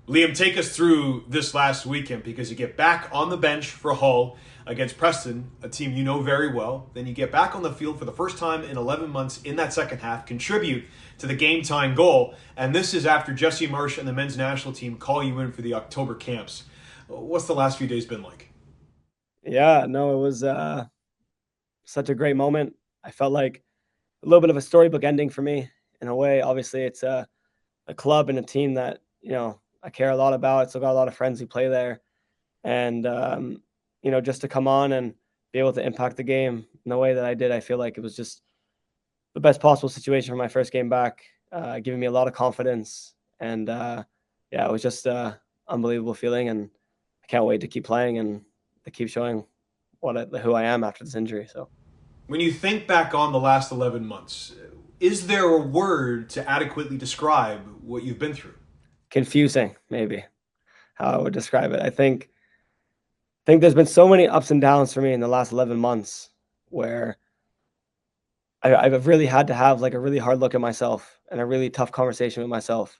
Liam, take us through this last weekend because you get back on the bench for Hull against Preston, a team you know very well. Then you get back on the field for the first time in 11 months in that second half, contribute to the game time goal. And this is after Jesse Marsch and the men's national team call you in for the October camps. What's the last few days been like? Yeah, no, it was such a great moment. I felt like a little bit of a storybook ending for me in a way. Obviously, it's a club and a team that I care a lot about. I still got a lot of friends who play there, and just to come on and be able to impact the game in the way that I did, I feel like it was just the best possible situation for my first game back, giving me a lot of confidence, and yeah, it was just unbelievable feeling, and I can't wait to keep playing and to keep showing who I am after this injury. So When you think back on the last 11 months, is there a word to adequately describe what you've been through? confusing, maybe how I would describe it. I think there's been so many ups and downs for me in the last 11 months where I've really had to have like a really hard look at myself and a really tough conversation with myself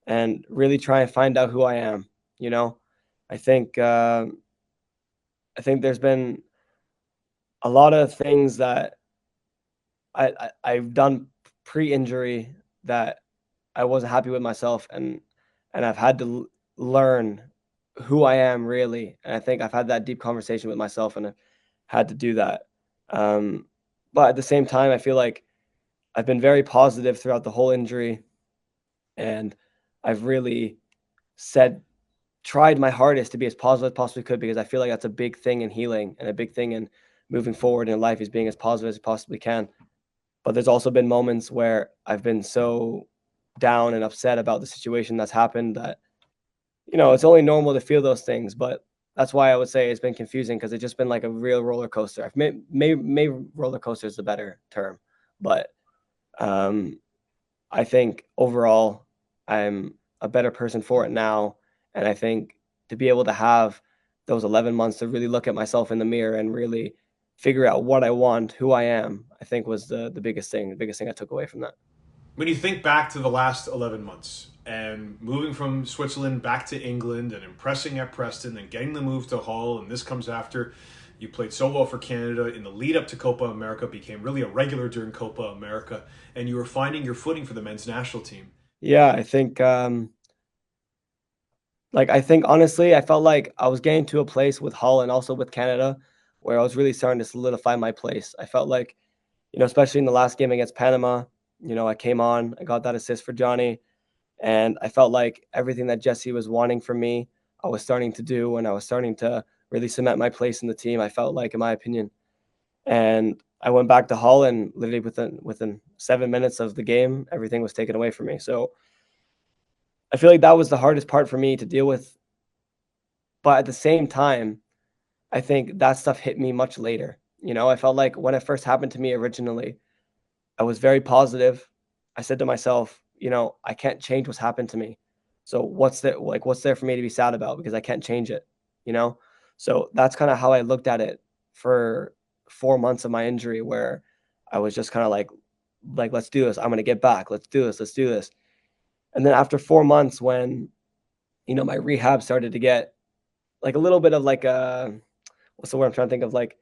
and really try and find out who I am. You know, I think uh, I think there's been a lot of things that I've done pre-injury that I wasn't happy with myself, and I've had to learn who I am really. And I think I've had that deep conversation with myself, and I've had to do that. Um, but at the same time, I feel like I've been very positive throughout the whole injury, and I've really said tried my hardest to be as positive as possibly could because I feel like that's a big thing in healing and a big thing in moving forward in life is being as positive as you possibly can. But there's also been moments where I've been so down and upset about the situation that's happened that it's only normal to feel those things. But that's why I would say it's been confusing because it's just been like a real roller coaster. I've may roller coaster is the better term, but um, I think overall I'm a better person for it now, and I think to be able to have those 11 months to really look at myself in the mirror and really figure out what I want, who I am, I think was the biggest thing. The biggest thing I took away from that. When you think back to the last 11 months and moving from Switzerland back to England and impressing at Preston and getting the move to Hull, and this comes after you played so well for Canada in the lead up to Copa America, became really a regular during Copa America, and you were finding your footing for the men's national team. Yeah, I think honestly, I felt like I was getting to a place with Hull and also with Canada where I was really starting to solidify my place. I felt like, especially in the last game against Panama, I came on, I got that assist for Johnny, and I felt like everything that Jesse was wanting from me, I was starting to do, and I was starting to really cement my place in the team. I felt like, in my opinion, and I went back to Hull, and literally within 7 minutes of the game, everything was taken away from me. So I feel like that was the hardest part for me to deal with. But at the same time, I think that stuff hit me much later. I felt like when it first happened to me originally, I was very positive. I said to myself, I can't change what's happened to me. So what's there for me to be sad about because I can't change it, you know? So that's kind of how I looked at it for 4 months of my injury where I was just kind of like let's do this. I'm going to get back. Let's do this. Let's do this. And then after 4 months when my rehab started to get like a little bit of like a what's the word I'm trying to think of like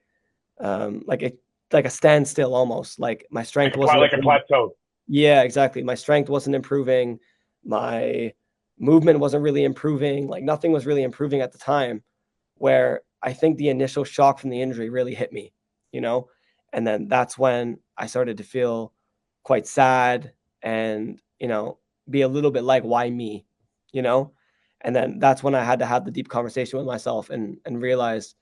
a standstill almost. Like my strength wasn't Like a improving. plateau. Yeah, exactly. My strength wasn't improving. My movement wasn't really improving. Like nothing was really improving at the time where I think the initial shock from the injury really hit me, you know? And then that's when I started to feel quite sad and, be a little bit like, why me? You know? And then that's when I had to have the deep conversation with myself and realize,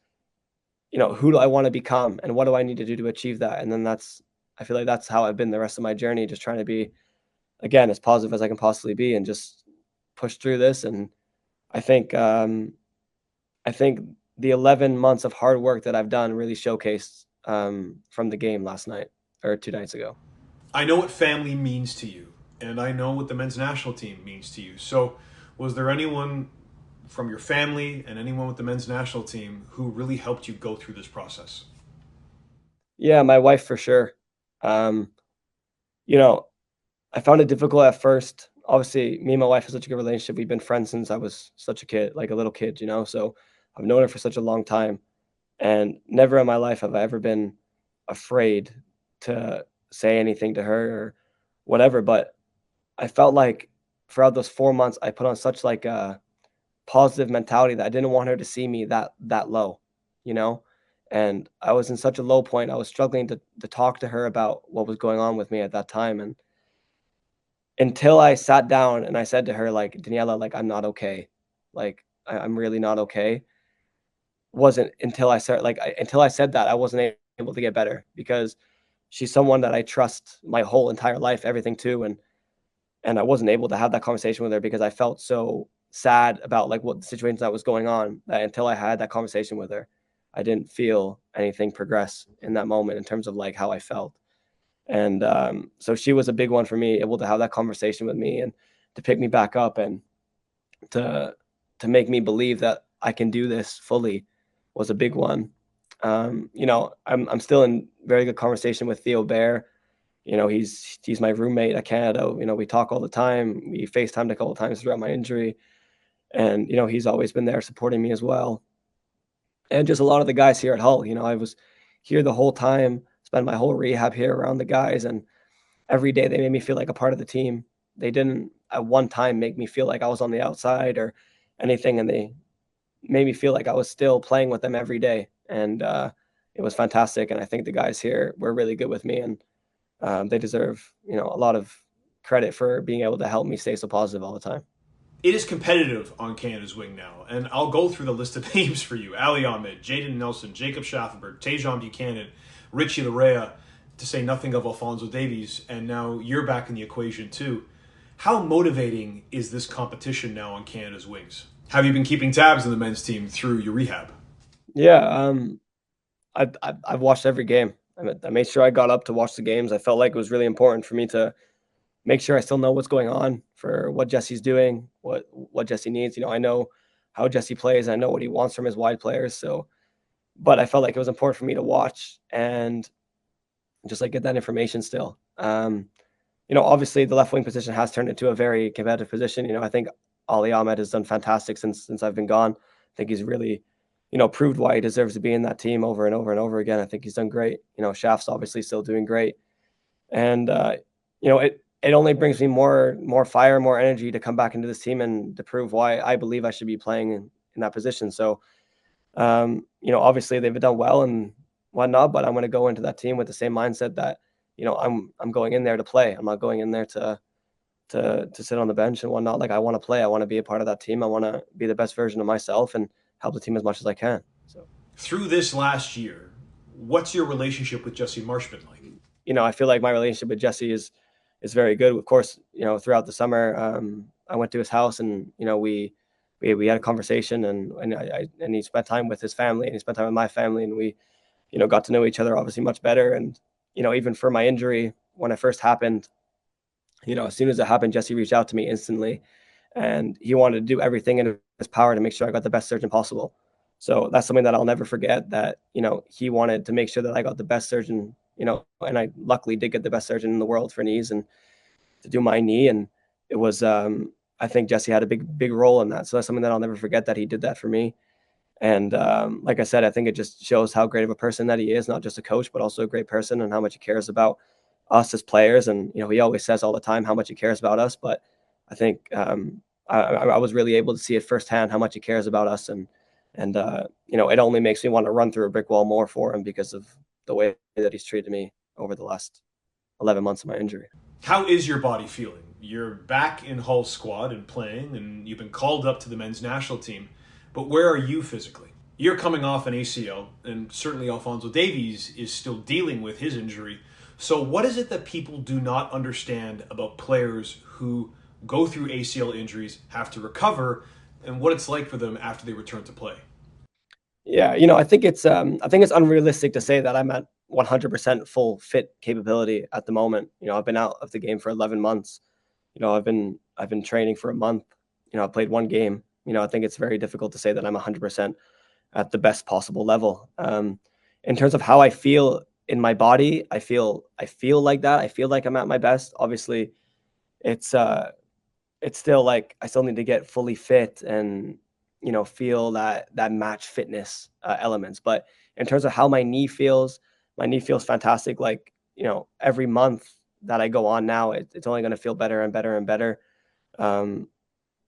who do I want to become and what do I need to do to achieve that? And then I feel like that's how I've been the rest of my journey, just trying to be, again, as positive as I can possibly be and just push through this. And I think, um, I think the 11 months of hard work that I've done really showcased from the game last night or 2 nights ago. I know what family means to you, and I know what the men's national team means to you. So, was there anyone from your family and anyone with the men's national team who really helped you go through this process? Yeah, my wife for sure. Um, you know, I found it difficult at first, obviously me and my wife have such a good relationship. We've been friends since I was such a kid, like a little kid, you know. So I've known her for such a long time, and never in my life have I ever been afraid to say anything to her or whatever. But I felt like throughout those 4 months, I put on such like a positive mentality that I didn't want her to see me that low, you know? And I was in such a low point. I was struggling to talk to her about what was going on with me at that time. And until I sat down and I said to her, like, Daniela, like, I'm not okay. Like, I'm really not okay. Wasn't until I started like until I said that I wasn't able to get better because she's someone that I trust my whole entire life, everything to, and I wasn't able to have that conversation with her because I felt so sad about like what the situations that was going on that until I had that conversation with her, I didn't feel anything progress in that moment in terms of like how I felt. And so she was a big one for me, able to have that conversation with me and to pick me back up and to make me believe that I can do this fully was a big one. I'm still in very good conversation with Theo Bear. He's my roommate at Canada. We talk all the time. We FaceTimed a couple of times throughout my injury, and he's always been there supporting me as well. And just a lot of the guys here at Hull. I was here the whole time, spent my whole rehab here around the guys, and every day they made me feel like a part of the team. They didn't at one time make me feel like I was on the outside or anything, and they made me feel like I was still playing with them every day. And it was fantastic. And I think the guys here were really good with me, and they deserve, a lot of credit for being able to help me stay so positive all the time. It is competitive on Canada's wing now, and I'll go through the list of names for you. Ali Ahmed, Jaden Nelson, Jacob Schaffenberg, Tejan Buchanan, Richie Larea, to say nothing of Alphonso Davies, and now you're back in the equation too. How motivating is this competition now on Canada's wings? Have you been keeping tabs on the men's team through your rehab? Yeah, I've watched every game. I made sure I got up to watch the games. I felt like it was really important for me to make sure I still know what's going on for what Jesse's doing, what Jesse needs. I know how Jesse plays. I know what he wants from his wide players. So, but I felt like it was important for me to watch and just like get that information still. Obviously the left wing position has turned into a very competitive position. I think Ali Ahmed has done fantastic since I've been gone. I think he's really, proved why he deserves to be in that team over and over and over again. I think he's done great. Shaft's obviously still doing great. And, it only brings me more fire, more energy to come back into this team and to prove why I believe I should be playing in that position. So, obviously they've done well and whatnot, but I'm going to go into that team with the same mindset that, I'm going in there to play. I'm not going in there to sit on the bench and whatnot. Like I want to play. I want to be a part of that team. I want to be the best version of myself and help the team as much as I can. So through this last year, what's your relationship with Jesse Marsch been like? I feel like my relationship with Jesse is very good. Of course, throughout the summer, I went to his house and we had a conversation and he spent time with his family and he spent time with my family and we got to know each other obviously much better. And even for my injury when it first happened, as soon as it happened, Jesse reached out to me instantly and he wanted to do everything in his power to make sure I got the best surgeon possible. So that's something that I'll never forget, that, he wanted to make sure that I got the best surgeon, and I luckily did get the best surgeon in the world for knees and to do my knee. And it was, I think Jesse had a big role in that. So that's something that I'll never forget, that he did that for me. And like I said, I think it just shows how great of a person that he is, not just a coach, but also a great person and how much he cares about us as players. And, he always says all the time how much he cares about us. But I think I was really able to see it firsthand how much he cares about us. And it only makes me want to run through a brick wall more for him because of the way that he's treated me over the last 11 months of my injury. How is your body feeling? You're back in Hull's squad and playing, and you've been called up to the men's national team. But where are you physically? You're coming off an ACL, and certainly Alphonso Davies is still dealing with his injury. So what is it that people do not understand about players who go through ACL injuries, have to recover, and what it's like for them after they return to play? Yeah, I think it's unrealistic to say that I'm at 100% full fit capability at the moment. I've been out of the game for 11 months. I've been training for a month. I played one game. I think it's very difficult to say that I'm 100% at the best possible level. In terms of how I feel in my body, I feel like that. I feel like I'm at my best. Obviously, it's it's still like I still need to get fully fit and, feel that match fitness elements. But in terms of how my knee feels fantastic. Like, every month that I go on now, it's only going to feel better and better and better. Um,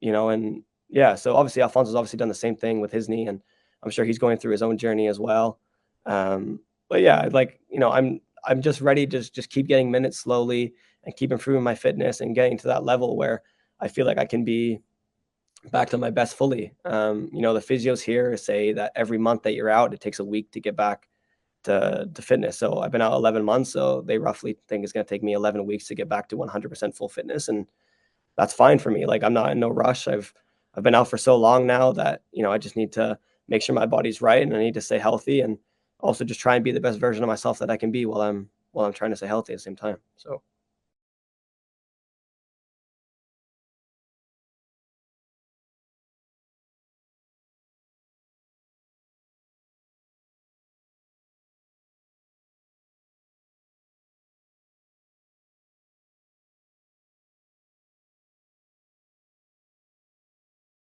and yeah, so obviously Alfonso's obviously done the same thing with his knee, and I'm sure he's going through his own journey as well. But yeah, like, I'm just ready to just keep getting minutes slowly and keep improving my fitness and getting to that level where I feel like I can be back to my best fully. The physios here say that every month that you're out, it takes a week to get back to fitness. So I've been out 11 months, so they roughly think it's going to take me 11 weeks to get back to 100% full fitness, and that's fine for me. Like, I'm not in no rush. I've been out for so long now that, I just need to make sure my body's right, and I need to stay healthy, and also just try and be the best version of myself that I can be while I'm trying to stay healthy at the same time. So